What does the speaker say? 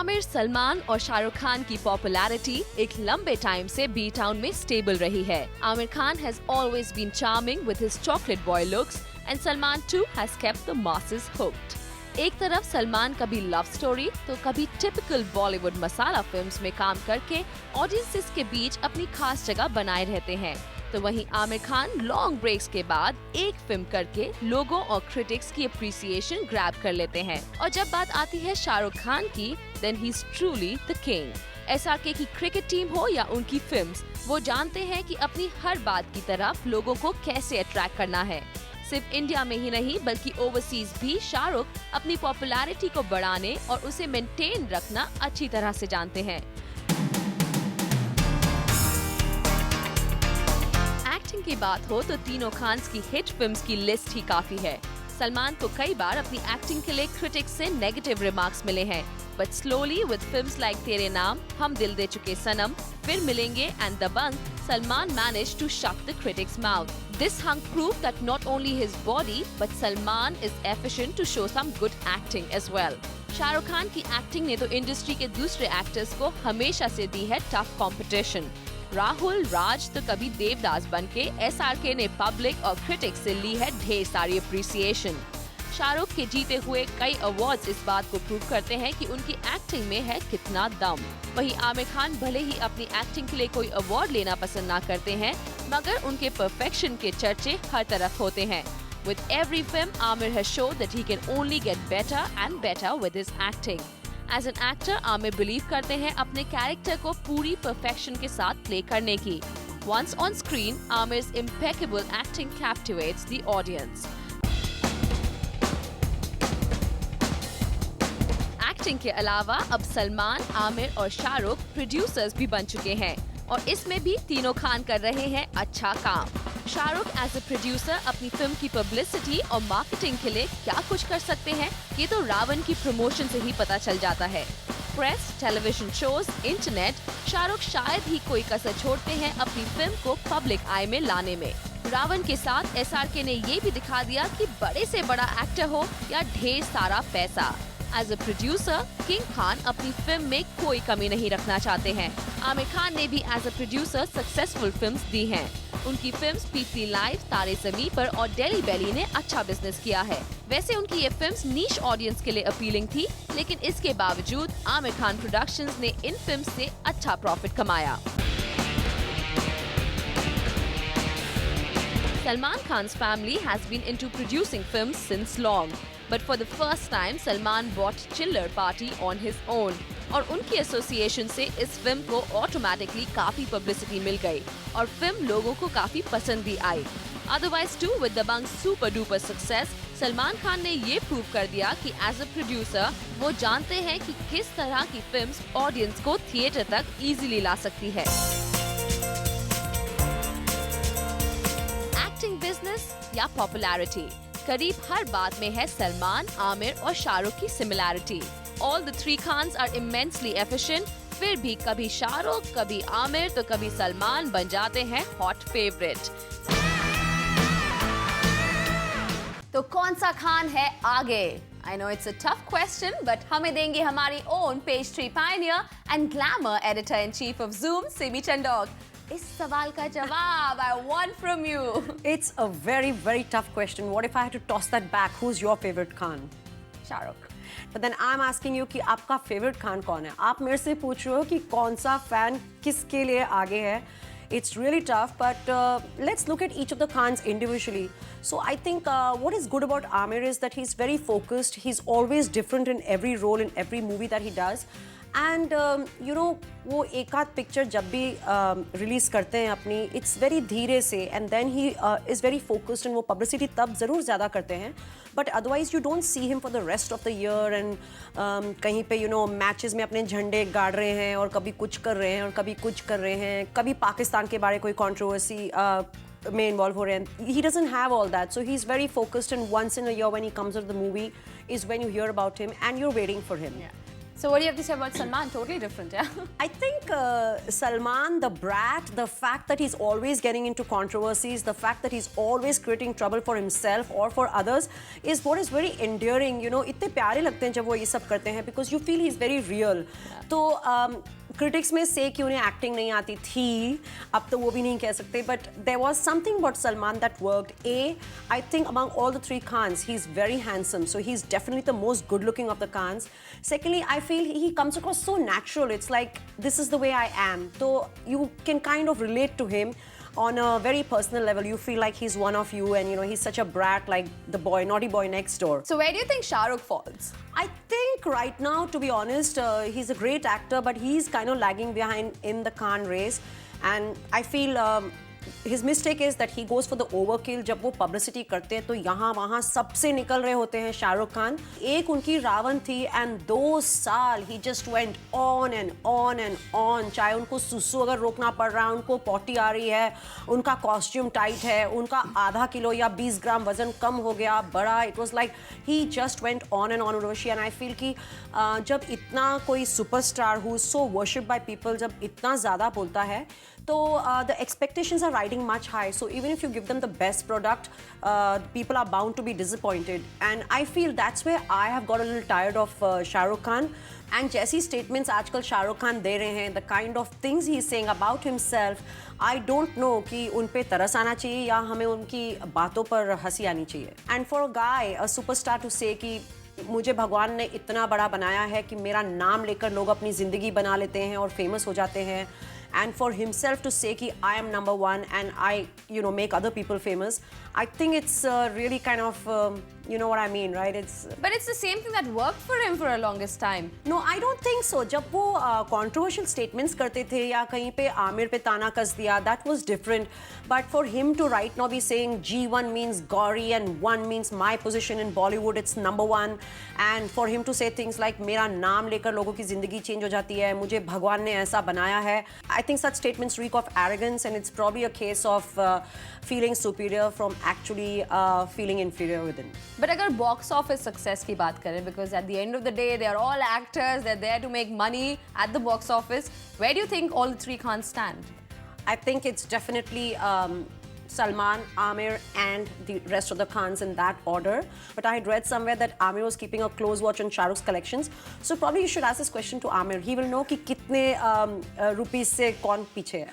आमिर, सलमान और शाहरुख खान की पॉपुलैरिटी एक लंबे टाइम से बी टाउन में स्टेबल रही है। Aamir Khan has always been charming with his chocolate boy looks and Salman too has kept the masses hooked. एक तरफ सलमान कभी लव स्टोरी तो कभी टिपिकल बॉलीवुड मसाला फिल्म्स में काम करके ऑडियंसेस के बीच अपनी खास जगह बनाए रहते हैं, तो वहीं आमिर खान लॉन्ग ब्रेक्स के बाद एक फिल्म करके लोगों और क्रिटिक्स की अप्रिसिएशन ग्रैब कर लेते हैं। और जब बात आती है शाहरुख खान की, then he is truly the king. SRK की क्रिकेट टीम हो या उनकी फिल्म्स, वो जानते हैं कि अपनी हर बात की तरफ लोगों को कैसे अट्रैक्ट करना है। सिर्फ इंडिया में ही नहीं बल्कि ओवरसीज भी शाहरुख अपनी पॉपुलैरिटी को बढ़ाने और उसे मेंटेन रखना अच्छी तरह से जानते हैं। एक्टिंग की बात हो तो तीनों खान्स की हिट फिल्म्स की लिस्ट ही काफी है। सलमान को कई बार अपनी एक्टिंग के लिए क्रिटिक्स से नेगेटिव रिमार्क्स मिले हैं, but slowly with films like Tere Naam, Hum Dil De Chuke Sanam, Phir Milenge and Dabangg, Salman managed to shut the critics' mouth. This hunk proved that not only his body, but Salman is efficient to show some good acting as well. Shahrukh Khan की acting ने तो industry के दूसरे actors को हमेशा से दी है tough competition. Rahul Raj तो कभी देवदास बनके एसआरके ने पब्लिक और क्रिटिक्स से ली है ढेर सारी अप्रिसिएशन। शाहरुख के जीते हुए कई अवार्ड्स इस बात को प्रूव करते हैं कि उनकी एक्टिंग में है कितना दम। वहीं आमिर खान भले ही अपनी एक्टिंग के लिए कोई अवार्ड लेना पसंद ना करते हैं, मगर उनके परफेक्शन के चर्चे हर तरफ होते हैं। With every film, Aamir has shown that he can only get better and better with his acting. As an actor, Aamir believe करते हैं अपने कैरेक्टर को पूरी परफेक्शन के साथ प्ले करने की। Once on screen, Aamir's impeccable acting captivates the audience. Acting के अलावा अब सलमान, आमिर और शाहरुख प्रोड्यूसर्स भी बन चुके हैं और इसमें भी तीनों खान कर रहे हैं अच्छा काम। शाहरुख एज ए प्रोड्यूसर अपनी फिल्म की पब्लिसिटी और मार्केटिंग के लिए क्या कुछ कर सकते हैं, ये तो रावण की प्रमोशन से ही पता चल जाता है। Press, television shows, internet, Shahrukh शायद ही कोई कसर छोड़ते हैं अपनी फिल्म को पब्लिक आई में लाने में। रावण के साथ एसआरके ने ये भी दिखा दिया कि बड़े से बड़ा एक्टर हो या ढेर सारा पैसा, as a producer king Khan अपनी फिल्म में कोई कमी नहीं रखना चाहते हैं। आमिर खान ने भी as a producer successful films दी हैं। उनकी फिल्म्स पीपली लाइव, तारे ज़मीं पर और डेली बेली ने अच्छा बिजनेस किया है। वैसे उनकी ये फिल्म्स नीश ऑडियंस के लिए अपीलिंग थी, लेकिन इसके बावजूद आमिर खान प्रोडक्शंस ने इन फिल्म्स से अच्छा प्रॉफिट कमाया। Salman Khan's family has been into producing films since long, but for the first time Salman bought Chiller Party on his own और उनकी एसोसिएशन से इस फिल्म को ऑटोमेटिकली काफी पब्लिसिटी मिल गई और फिल्म लोगों को काफी पसंद भी आई। Otherwise too, with Dabang's super duper success, Salman Khan ने ये प्रूव कर दिया कि एज अ प्रोड्यूसर वो जानते हैं कि किस तरह की फिल्म्स ऑडियंस को थिएटर तक इजीली ला सकती है। एक्टिंग बिजनेस या पॉपुलैरिटी, करीब हर बात में है सलमान, आमिर और शाहरुख की similarity. All the three Khans are immensely efficient, फिर भी कभी शाहरुख, कभी आमिर तो कभी सलमान बन जाते हैं हॉट फेवरेट। तो कौन सा खान है आगे? I know it's a tough question, but हमें देंगे हमारी own page 3 pioneer and glamour editor in chief of Zoom, Simi Chandok। इस सवाल का जवाब I want from you. It's a very, very tough question. What if I had to toss that back? Who's your favorite Khan? Shahrukh. But then I'm asking you कि आपका favorite Khan कौन है? आप मेरे से पूछ रहे हो कि कौन सा fan किसके लिए आगे है? It's really tough, but let's look at each of the Khans individually. So I think what is good about Aamir is that he's very focused. He's always different in every role, in every movie that he does. And you know, वो एक आध picture जब भी release करते हैं अपनी, it's very धीरे से, and then he is very focused and वो पब्लिसिटी तब ज़रूर ज़्यादा करते हैं, but otherwise you don't see him for the rest of the year and कहीं पे यू नो मैचेस में अपने झंडे गाड़ रहे हैं और कभी कुछ कर रहे हैं और कभी कुछ कर रहे हैं, कभी पाकिस्तान के बारे कोई कॉन्ट्रोवर्सी में इन्वॉल्व हो रहे हैं. He doesn't have all that, so he's very focused, and once in a year when he comes out of the movie is when you hear about him and you're waiting for him. Yeah. So what do you have to say about Salman? Totally different, yeah? I think Salman, the brat, the fact that he's always getting into controversies, the fact that he's always creating trouble for himself or for others is what is very endearing. You know, इतने प्यारे लगते हैं जब वो ये सब करते हैं because you feel he's very real. तो critics may say कि उन्हें acting नहीं आती थी, अब तो वो भी नहीं कह सकते, but there was something about Salman that worked. I think among all the three Khans, he's very handsome, so he's definitely the most good-looking of the Khans. Secondly, I feel he comes across so natural. It's like, this is the way I am. So you can kind of relate to him on a very personal level. You feel like he's one of you, and you know, he's such a brat, like the boy, naughty boy next door. So where do you think Shah Rukh falls? I think right now, to be honest, he's a great actor, but he's kind of lagging behind in the Khan race. And I feel his mistake is that he goes for the overkill. जब वो publicity करते हैं तो यहाँ वहाँ सबसे निकल रहे होते हैं शाहरुख खान. एक उनकी रावण थी and 2 साल he just went on and on and on. चाहे उनको सुसु अगर रोकना पड़ रहा है, उनको पॉटी आ रही है, उनका कॉस्ट्यूम टाइट है, उनका आधा किलो या 20 ग्राम वजन कम हो गया, बड़ा. It was like he just went on and on, Urvashi. And I feel कि जब इतना कोई superstar who is so worshipped by people जब इतना ज़्यादा बोलता है तो the expectations are riding much high. So even if you give them the best product, people are bound to be disappointed. And I feel that's where I have got a little tired of Shah Rukh Khan. And जैसी statements आजकल Shah Rukh Khan दे रहे हैं, the kind of things he's saying about himself, I don't know कि उन पे तरस आना चाहिए या हमें उनकी बातों पर हंसी आनी चाहिए. And for a guy, a superstar to say कि मुझे भगवान ने इतना बड़ा बनाया है कि मेरा नाम लेकर लोग अपनी ज़िंदगी बना लेते हैं और फेमस हो जाते हैं. And for himself to say कि I am number one and I, you know, make other people famous, I think it's really kind of, you know what I mean, right? But it's the same thing that worked for him for a longest time. No, I don't think so. जब वो controversial statements करते थे या कहीं पे आमिर पे ताना कस दिया, that was different. But for him to right now be saying G1 means Gauri and 1 means my position in Bollywood, it's number 1. And for him to say things like मेरा नाम लेकर लोगों की जिंदगी change हो जाती है, मुझे भगवान ने ऐसा बनाया है. I think such statements reek of arrogance, and it's probably a case of feeling superior from actually feeling inferior within. But अगर box office success की बात करें, because at the end of the day, they are all actors, they're there to make money at the box office. Where do you think all the three Khans stand? I think it's definitely Salman, Amir, and the rest of the Khans in that order. But I had read somewhere that Amir was keeping a close watch on Shah Rukh's collections. So probably you should ask this question to Amir. He will know कि कितने rupees से कौन पीछे है.